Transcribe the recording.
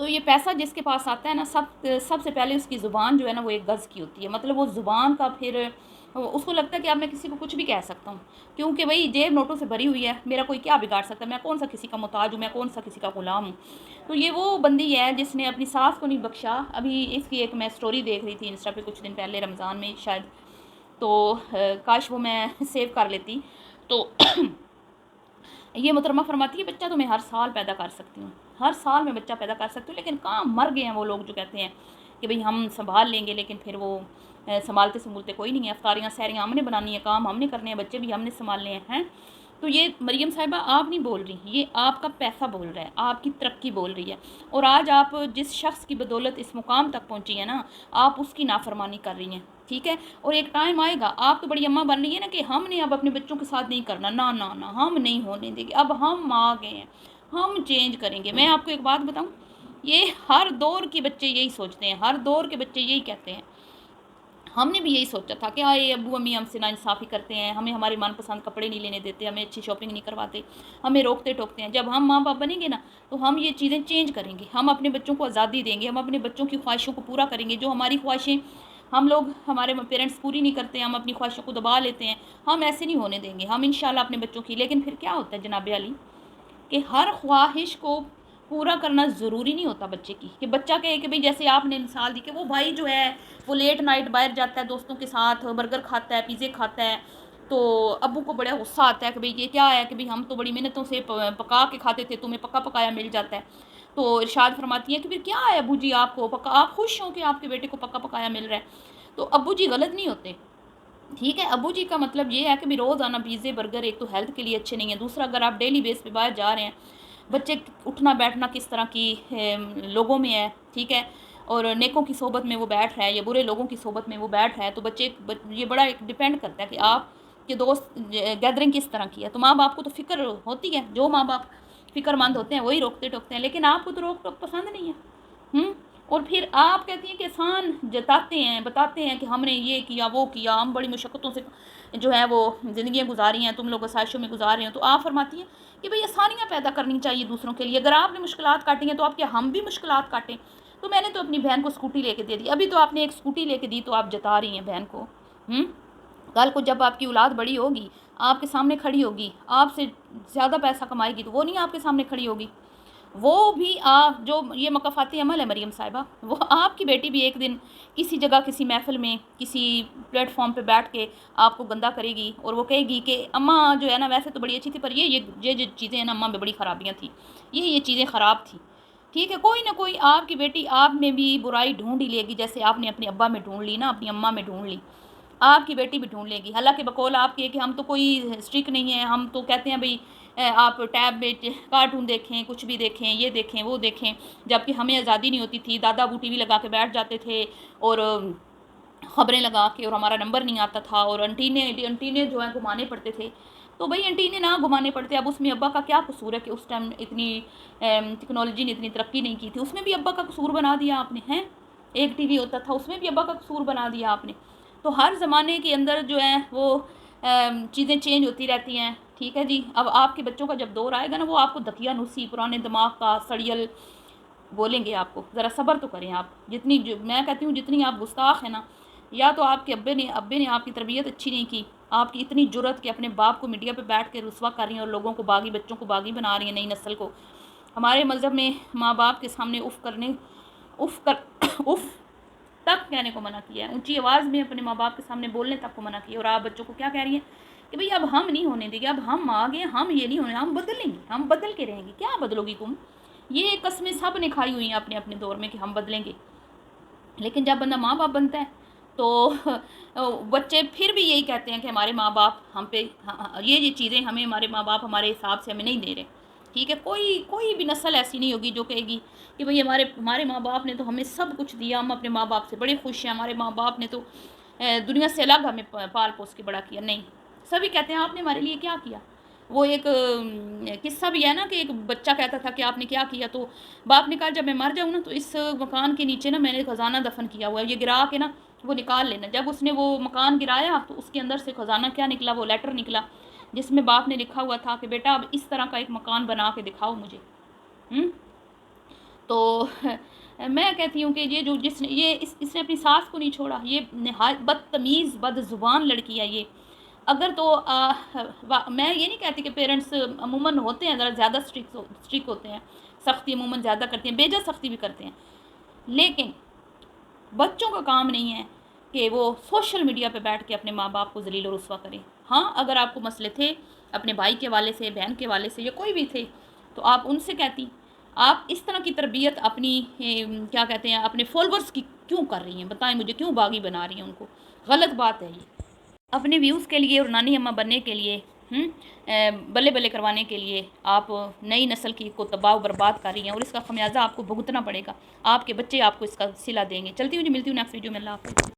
تو یہ پیسہ جس کے پاس آتا ہے نا، سب سے پہلے اس کی زبان جو ہے نا وہ ایک گز کی ہوتی ہے، مطلب وہ زبان کا پھر اس کو لگتا ہے کہ اب میں کسی کو کچھ بھی کہہ سکتا ہوں، کیونکہ بھئی جیب نوٹوں سے بھری ہوئی ہے، میرا کوئی کیا بگاڑ سکتا ہے، میں کون سا کسی کا محتاج ہوں، میں کون سا کسی کا غلام ہوں۔ تو یہ وہ بندی ہے جس نے اپنی ساس کو نہیں بخشا۔ ابھی اس کی ایک میں سٹوری دیکھ رہی تھی انسٹا پہ کچھ دن پہلے، رمضان میں شاید، تو کاش وہ میں سیو کر لیتی۔ تو یہ محترمہ فرماتی ہے بچہ تو میں ہر سال پیدا کر سکتی ہوں، ہر سال میں بچہ پیدا کر سکتی ہوں، لیکن کہاں مر گئے ہیں وہ لوگ جو کہتے ہیں کہ بھئی ہم سنبھال لیں گے، لیکن پھر وہ سنبھالتے کوئی نہیں ہے، افطاریاں سحریاں ہم نے بنانی ہیں، کام ہم نے کرنے ہیں، بچے بھی ہم نے سنبھالنے ہیں۔ تو یہ مریم صاحبہ آپ نہیں بول رہی، یہ آپ کا پیسہ بول رہا ہے، آپ کی ترقی بول رہی ہے، اور آج آپ جس شخص کی بدولت اس مقام تک پہنچی ہیں نا، آپ اس کی نافرمانی کر رہی ہیں، ٹھیک ہے؟ اور ایک ٹائم آئے گا، آپ تو بڑی اماں بن رہی ہے نا کہ ہم نے اب اپنے بچوں کے ساتھ نہیں کرنا، نہ نہ نہ، ہم نہیں ہونے دیں گے، اب ہم آ گئے ہیں، ہم چینج کریں گے۔ میں آپ کو ایک بات بتاؤں، یہ ہر دور کے بچے یہی سوچتے ہیں، ہر دور کے بچے یہی کہتے ہیں۔ ہم نے بھی یہی سوچا تھا کہ آئے ابو امی ہم سے ناانصافی کرتے ہیں، ہمیں ہمارے من پسند کپڑے نہیں لینے دیتے، ہمیں اچھی شاپنگ نہیں کرواتے، ہمیں روکتے ٹوکتے ہیں۔ جب ہم ماں باپ بنیں گے نا تو ہم یہ چیزیں چینج کریں گے، ہم اپنے بچوں کو آزادی دیں گے، ہم اپنے بچوں کی خواہشوں کو پورا کریں گے، جو ہماری خواہشیں ہم لوگ ہمارے پیرنٹس پوری نہیں کرتے ہیں، ہم اپنی خواہشوں کو دبا لیتے ہیں، ہم ایسے نہیں ہونے دیں گے، ہم انشاءاللہ اپنے بچوں کی۔ لیکن پھر کیا ہوتا ہے جناب علی کہ ہر خواہش کو پورا کرنا ضروری نہیں ہوتا بچے کی، کہ بچہ کہے کہ بھئی جیسے آپ نے مثال دی کہ وہ بھائی جو ہے وہ لیٹ نائٹ باہر جاتا ہے دوستوں کے ساتھ، برگر کھاتا ہے، پیزے کھاتا ہے، تو ابو کو بڑا غصہ آتا ہے کہ بھئی یہ کیا ہے کہ بھئی ہم تو بڑی محنتوں سے پکا کے کھاتے تھے، تمہیں پکا پکایا مل جاتا ہے۔ تو ارشاد فرماتی ہیں کہ پھر کیا ہے ابو جی آپ کو آپ خوش ہوں کہ آپ کے بیٹے کو پکا پکایا مل رہا ہے؟ تو ابو جی غلط نہیں ہوتے، ٹھیک ہے؟ ابو جی کا مطلب یہ ہے کہ بھی روز آنا پیزے برگر ایک تو ہیلتھ کے لیے اچھے نہیں ہیں، دوسرا اگر آپ ڈیلی بیس پہ باہر جا رہے ہیں، بچے اٹھنا بیٹھنا کس طرح کی لوگوں میں ہے، ٹھیک ہے، اور نیکوں کی صحبت میں وہ بیٹھ رہا ہے یا برے لوگوں کی صحبت میں وہ بیٹھ رہا ہے، تو بچے یہ بڑا ایک ڈیپینڈ کرتا ہے کہ آپ کے دوست گیدرنگ کس طرح کی ہے۔ تو ماں باپ کو تو فکر ہوتی ہے، جو ماں باپ فکر مند ہوتے ہیں وہی روکتے ٹوکتے ہیں، لیکن آپ کو تو روک ٹوک پسند نہیں ہے۔ اور پھر آپ کہتی ہیں کہ احسان جتاتے ہیں، بتاتے ہیں کہ ہم نے یہ کیا وہ کیا، ہم بڑی مشقتوں سے جو ہے وہ زندگیاں گزاری ہیں، تم لوگ آسائشوں میں گزار رہے ہیں۔ تو آپ فرماتی ہیں کہ بھئی آسانیاں پیدا کرنی چاہیے دوسروں کے لیے، اگر آپ نے مشکلات کاٹی ہیں تو آپ کیا ہم بھی مشکلات کاٹیں؟ تو میں نے تو اپنی بہن کو اسکوٹی لے کے دے دی، ابھی تو آپ نے ایک اسکوٹی لے کے دی تو آپ جتا رہی ہیں بہن کو۔ کل کو جب آپ کی اولاد بڑی ہوگی، آپ کے سامنے کھڑی ہوگی، آپ سے زیادہ پیسہ کمائے گی، تو وہ نہیں آپ کے سامنے کھڑی ہوگی، وہ بھی جو یہ مقافاتی عمل ہے مریم صاحبہ، وہ آپ کی بیٹی بھی ایک دن کسی جگہ کسی محفل میں کسی پلیٹ فارم پہ بیٹھ کے آپ کو گندا کرے گی، اور وہ کہے گی کہ اماں جو ہے نا ویسے تو بڑی اچھی تھی، پر یہ چیزیں ہیں نا اماں میں بڑی خرابیاں تھیں، یہ چیزیں خراب تھیں، ٹھیک ہے؟ کوئی نہ کوئی آپ کی بیٹی آپ میں بھی برائی ڈھونڈ ہی لے گی، جیسے آپ نے اپنے ابا میں ڈھونڈ لی نا، اپنی اماں میں ڈھونڈ لی، آپ کی بیٹی بھی ڈھونڈ لے گی۔ حالانکہ بقول آپ کے کہ ہم تو کوئی اسٹرک نہیں ہے، ہم تو کہتے ہیں بھئی آپ ٹیب میں کارٹون دیکھیں، کچھ بھی دیکھیں، یہ دیکھیں وہ دیکھیں، جبکہ ہمیں آزادی نہیں ہوتی تھی، دادا ابو ٹی وی لگا کے بیٹھ جاتے تھے اور خبریں لگا کے، اور ہمارا نمبر نہیں آتا تھا، اور انٹینے جو ہیں گھمانے پڑتے تھے۔ تو بھئی انٹینے نہ گھمانے پڑتے، اب اس میں ابا کا کیا قصور ہے کہ اس ٹائم اتنی ٹیکنالوجی نے اتنی ترقی نہیں کی تھی، اس میں بھی ابا کا قصور بنا دیا آپ نے، ہیں؟ ایک ٹی وی ہوتا تھا، اس میں بھی ابا کا قصور بنا دیا آپ نے۔ تو ہر زمانے کے اندر جو ہے وہ چیزیں چینج ہوتی رہتی ہیں، ٹھیک ہے جی؟ اب آپ کے بچوں کا جب دور آئے گا نا، وہ آپ کو دکیا نوسی پرانے دماغ کا سڑیل بولیں گے آپ کو، ذرا صبر تو کریں آپ، میں کہتی ہوں جتنی آپ گستاخ ہیں نا، یا تو آپ کے ابے نے آپ کی تربیت اچھی نہیں کی، آپ کی اتنی جرت کہ اپنے باپ کو میڈیا پہ بیٹھ کے رسوا کر رہی ہیں اور لوگوں کو باغی، بچوں کو باغی بنا رہی ہیں، نئی نسل کو۔ ہمارے مذہب میں ماں باپ کے سامنے اف تک کہنے کو منع کیا ہے، اونچی آواز میں اپنے ماں باپ کے سامنے بولنے تک کو منع کیا، اور آپ بچوں کو کیا کہہ رہی ہیں کہ بھئی اب ہم نہیں ہونے دیں گے، اب ہم آ گئے، ہم یہ نہیں ہونے، ہم بدلیں گے، ہم بدل کے رہیں گے۔ کیا بدلو گی تم؟ یہ قسمیں سب نے کھائی ہوئی ہیں اپنے اپنے دور میں کہ ہم بدلیں گے، لیکن جب بندہ ماں باپ بنتا ہے تو بچے پھر بھی یہی کہتے ہیں کہ ہمارے ماں باپ ہم پہ یہ چیزیں ہمیں ہمارے ماں باپ ہمارے حساب سے ہمیں نہیں دے رہے، ٹھیک ہے؟ کوئی بھی نسل ایسی نہیں ہوگی جو کہے گی کہ بھئی ہمارے ماں باپ نے تو ہمیں سب کچھ دیا، ہم اپنے ماں باپ سے بڑے خوش ہیں، ہمارے ماں باپ نے تو دنیا سے الگ ہمیں پال پوس کے بڑا کیا۔ نہیں، سبھی کہتے ہیں آپ نے ہمارے لیے کیا کیا۔ وہ ایک قصہ بھی ہے نا کہ ایک بچہ کہتا تھا کہ آپ نے کیا کیا، تو باپ نے کہا جب میں مر جاؤں نا تو اس مکان کے نیچے نا میں نے خزانہ دفن کیا ہوا ہے، یہ گرا کے نا وہ نکال لینا۔ جب اس نے وہ مکان گرایا تو اس کے اندر سے خزانہ کیا نکلا، وہ لیٹر نکلا جس میں باپ نے لکھا ہوا تھا کہ بیٹا اب اس طرح کا ایک مکان بنا کے دکھاؤ مجھے۔ تو میں کہتی ہوں کہ یہ جو جس نے اس نے اپنی ساس کو نہیں چھوڑا، یہ نہایت بدتمیز بد زبان لڑکی ہے یہ. اگر تو میں یہ نہیں کہتی کہ پیرنٹس عموماً ہوتے ہیں ذرا زیادہ اسٹرک ہوتے ہیں، سختی عموماً زیادہ کرتے ہیں، بیجا سختی بھی کرتے ہیں، لیکن بچوں کا کام نہیں ہے کہ وہ سوشل میڈیا پہ بیٹھ کے اپنے ماں باپ کو ذلیل و رسوا کریں. ہاں اگر آپ کو مسئلے تھے اپنے بھائی کے والے سے، بہن کے والے سے، یا کوئی بھی تھے، تو آپ ان سے کہتی. آپ اس طرح کی تربیت اپنی کیا کہتے ہیں اپنے فالورز کی کیوں کر رہی ہیں؟ بتائیں مجھے، کیوں باغی بنا رہی ہیں ان کو؟ غلط بات ہے یہ. اپنے ویوز کے لیے اور نانی اماں بننے کے لیے، بلے بلے کروانے کے لیے آپ نئی نسل کی کو تباہ و برباد کر رہی ہیں، اور اس کا خمیازہ آپ کو بھگتنا پڑے گا. آپ کے بچے آپ کو اس کا صلہ دیں گے. چلتی ہوں جی، ملتی ہوں نیکسٹ ویڈیو میں. اللہ حافظ.